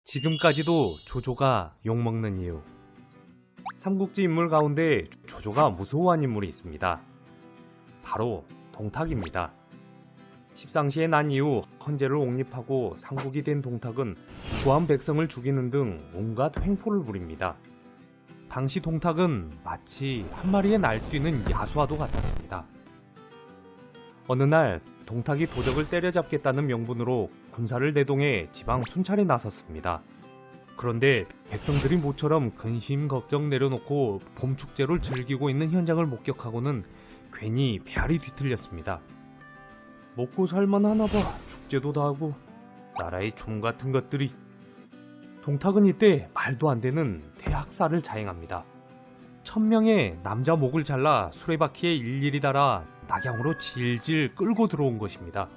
지금까지도 조조가 욕먹는 이유. 삼국지 인물 가운데 조조가 무서워한 인물이 있습니다. 바로 동탁입니다. 십상시에 난 이후 헌제를 옹립하고 상국이 된 동탁은 고한 백성을 죽이는 등 온갖 횡포를 부립니다. 당시 동탁은 마치 한 마리의 날뛰는 야수와도 같았습니다. 어느 날 동탁이 도적을 때려잡겠다는 명분으로 군사를 대동해 지방 순찰에 나섰습니다. 그런데 백성들이 모처럼 근심 걱정 내려놓고 봄축제를 즐기고 있는 현장을 목격하고는 괜히 배알이 뒤틀렸습니다. 먹고 살만하나 봐. 축제도 다 하고. 나라의 좀 같은 것들이. 동탁은 이때 말도 안 되는 대학살을 자행합니다. 1000명의 남자 목을 잘라 수레바퀴에 일일이 달아 낙양으로 질질 끌고 들어온 것입니다.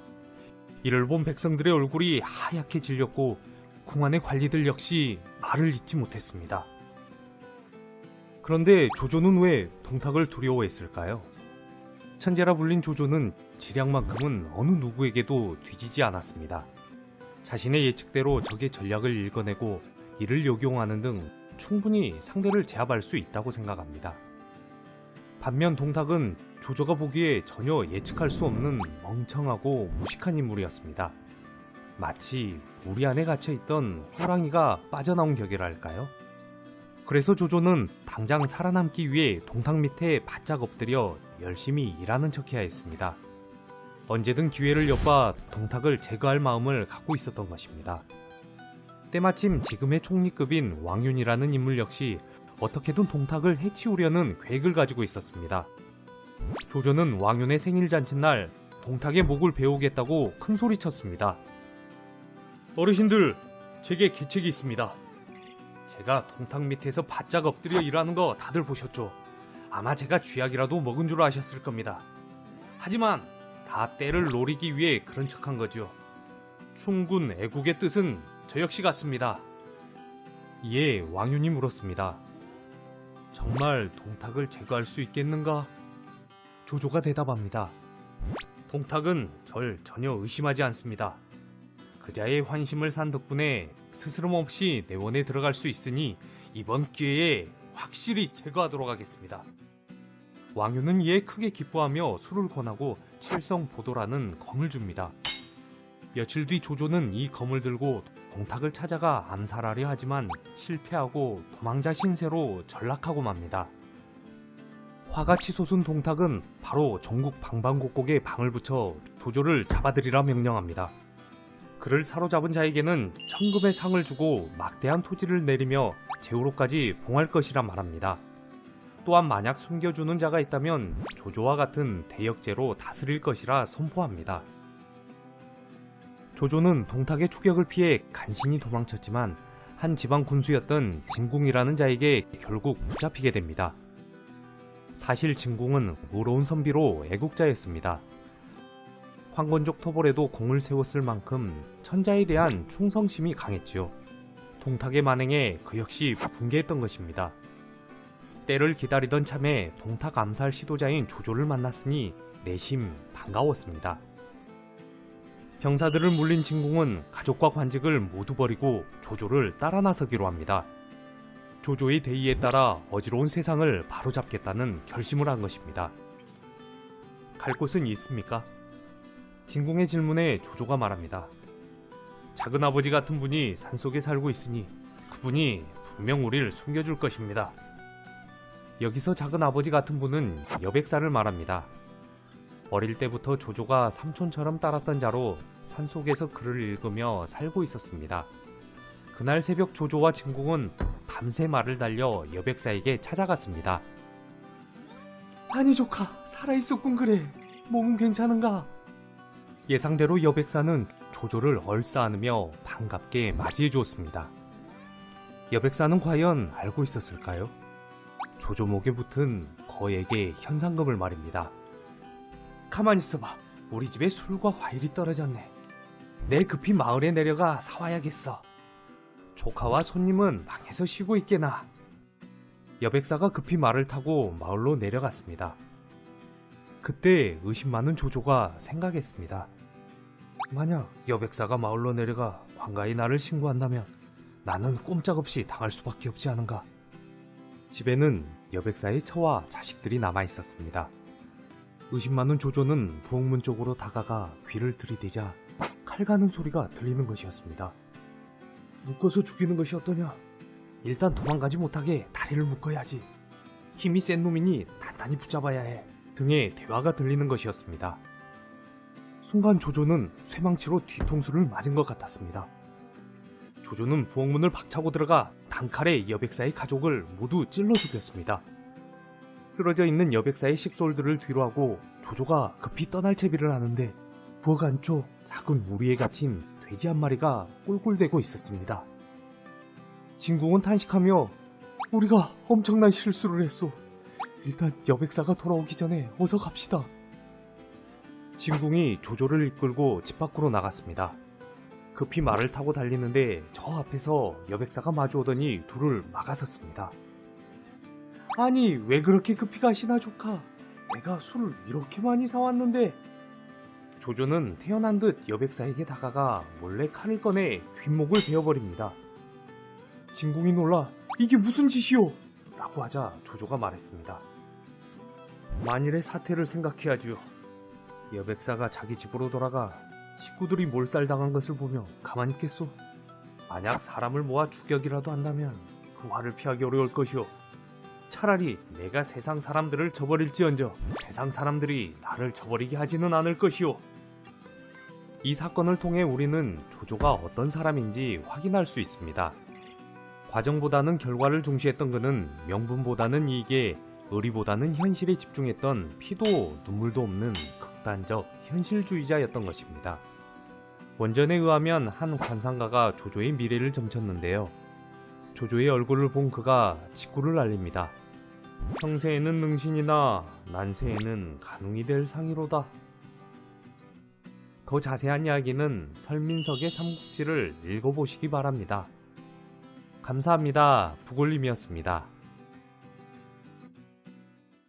이를 본 백성들의 얼굴이 하얗게 질렸고 궁안의 관리들 역시 말을 잇지 못했습니다. 그런데 조조는 왜 동탁을 두려워했을까요? 천재라 불린 조조는 지략만큼은 어느 누구에게도 뒤지지 않았습니다. 자신의 예측대로 적의 전략을 읽어내고 이를 역용하는 등 충분히 상대를 제압할 수 있다고 생각합니다. 반면 동탁은 조조가 보기에 전혀 예측할 수 없는 멍청하고 무식한 인물이었습니다. 마치 우리 안에 갇혀있던 호랑이가 빠져나온 격이랄까요? 그래서 조조는 당장 살아남기 위해 동탁 밑에 바짝 엎드려 열심히 일하는 척해야 했습니다. 언제든 기회를 엿봐 동탁을 제거할 마음을 갖고 있었던 것입니다. 때마침 지금의 총리급인 왕윤이라는 인물 역시 어떻게든 동탁을 해치우려는 계획을 가지고 있었습니다. 조조는 왕윤의 생일 잔칫날 동탁의 목을 베우겠다고 큰 소리쳤습니다. 어르신들, 제게 계책이 있습니다. 제가 동탁 밑에서 바짝 엎드려 일하는 거 다들 보셨죠? 아마 제가 쥐약이라도 먹은 줄 아셨을 겁니다. 하지만 다 때를 노리기 위해 그런 척한 거죠. 충군 애국의 뜻은 저 역시 같습니다. 이에 왕윤이 물었습니다. 정말 동탁을 제거할 수 있겠는가? 조조가 대답합니다. 동탁은 절 전혀 의심하지 않습니다. 그자의 환심을 산 덕분에 스스럼 없이 내원에 들어갈 수 있으니 이번 기회에 확실히 제거하도록 하겠습니다. 왕윤은 이에 크게 기뻐하며 술을 권하고 칠성보도라는 검을 줍니다. 며칠 뒤 조조는 이 검을 들고 동탁을 찾아가 암살하려 하지만 실패하고 도망자 신세로 전락하고 맙니다. 화가 치솟은 동탁은 바로 전국 방방곡곡에 방을 붙여 조조를 잡아들이라 명령합니다. 그를 사로잡은 자에게는 천금의 상을 주고 막대한 토지를 내리며 제후로까지 봉할 것이라 말합니다. 또한 만약 숨겨주는 자가 있다면 조조와 같은 대역죄로 다스릴 것이라 선포합니다. 조조는 동탁의 추격을 피해 간신히 도망쳤지만 한 지방 군수였던 진궁이라는 자에게 결국 붙잡히게 됩니다. 사실 진궁은 의로운 선비로 애국자였습니다. 황건적 토벌에도 공을 세웠을 만큼 천자에 대한 충성심이 강했지요. 동탁의 만행에 그 역시 분개했던 것입니다. 때를 기다리던 참에 동탁 암살 시도자인 조조를 만났으니 내심 반가웠습니다. 병사들을 물린 진궁은 가족과 관직을 모두 버리고 조조를 따라 나서기로 합니다. 조조의 대의에 따라 어지러운 세상을 바로잡겠다는 결심을 한 것입니다. 갈 곳은 있습니까? 진궁의 질문에 조조가 말합니다. 작은 아버지 같은 분이 산속에 살고 있으니 그분이 분명 우리를 숨겨줄 것입니다. 여기서 작은 아버지 같은 분은 여백사를 말합니다. 어릴 때부터 조조가 삼촌처럼 따랐던 자로 산속에서 글을 읽으며 살고 있었습니다. 그날 새벽 조조와 진궁은 밤새 말을 달려 여백사에게 찾아갔습니다. 아니 조카, 살아있었군 그래. 몸은 괜찮은가? 예상대로 여백사는 조조를 얼싸안으며 반갑게 맞이해 주었습니다. 여백사는 과연 알고 있었을까요? 조조 목에 붙은 거액의 현상금을 말입니다. 가만히 있어봐. 우리 집에 술과 과일이 떨어졌네. 내일 급히 마을에 내려가 사와야겠어. 조카와 손님은 방에서 쉬고 있게나. 여백사가 급히 말을 타고 마을로 내려갔습니다. 그때 의심 많은 조조가 생각했습니다. 만약 여백사가 마을로 내려가 관가에 나를 신고한다면 나는 꼼짝없이 당할 수밖에 없지 않은가. 집에는 여백사의 처와 자식들이 남아 있었습니다. 의심 많은 조조는 부엌문 쪽으로 다가가 귀를 들이대자 칼 가는 소리가 들리는 것이었습니다. 묶어서 죽이는 것이 어떠냐? 일단 도망가지 못하게 다리를 묶어야지. 힘이 센 놈이니 단단히 붙잡아야 해. 등의 대화가 들리는 것이었습니다. 순간 조조는 쇠망치로 뒤통수를 맞은 것 같았습니다. 조조는 부엌문을 박차고 들어가 단칼에 여백사의 가족을 모두 찔러 죽였습니다. 쓰러져 있는 여백사의 식솔들을 뒤로하고 조조가 급히 떠날 채비를 하는데 부엌 안쪽 작은 무리에 갇힌 돼지 한 마리가 꿀꿀대고 있었습니다. 진궁은 탄식하며 우리가 엄청난 실수를 했소. 일단 여백사가 돌아오기 전에 어서 갑시다. 진궁이 조조를 이끌고 집 밖으로 나갔습니다. 급히 말을 타고 달리는데 저 앞에서 여백사가 마주오더니 둘을 막아섰습니다. 아니 왜 그렇게 급히 가시나 조카? 내가 술을 이렇게 많이 사왔는데. 조조는 태어난 듯 여백사에게 다가가 몰래 칼을 꺼내 뒷목을 베어버립니다. 진궁이 놀라 이게 무슨 짓이오? 라고 하자 조조가 말했습니다. 만일의 사태를 생각해야지요. 여백사가 자기 집으로 돌아가 식구들이 몰살당한 것을 보며 가만히 있겠소? 만약 사람을 모아 추격이라도 한다면 그 화를 피하기 어려울 것이오. 차라리 내가 세상 사람들을 저버릴지언정 세상 사람들이 나를 저버리게 하지는 않을 것이오. 이 사건을 통해 우리는 조조가 어떤 사람인지 확인할 수 있습니다. 과정보다는 결과를 중시했던 그는 명분보다는 이익에 의리보다는 현실에 집중했던 피도 눈물도 없는 극단적 현실주의자였던 것입니다. 원전에 의하면 한 관상가가 조조의 미래를 점쳤는데요. 조조의 얼굴을 본 그가 직구를 알립니다. 평세에는 능신이나 난세에는 간웅이 될 상이로다. 더 자세한 이야기는 설민석의 삼국지를 읽어보시기 바랍니다. 감사합니다. 부골님이었습니다.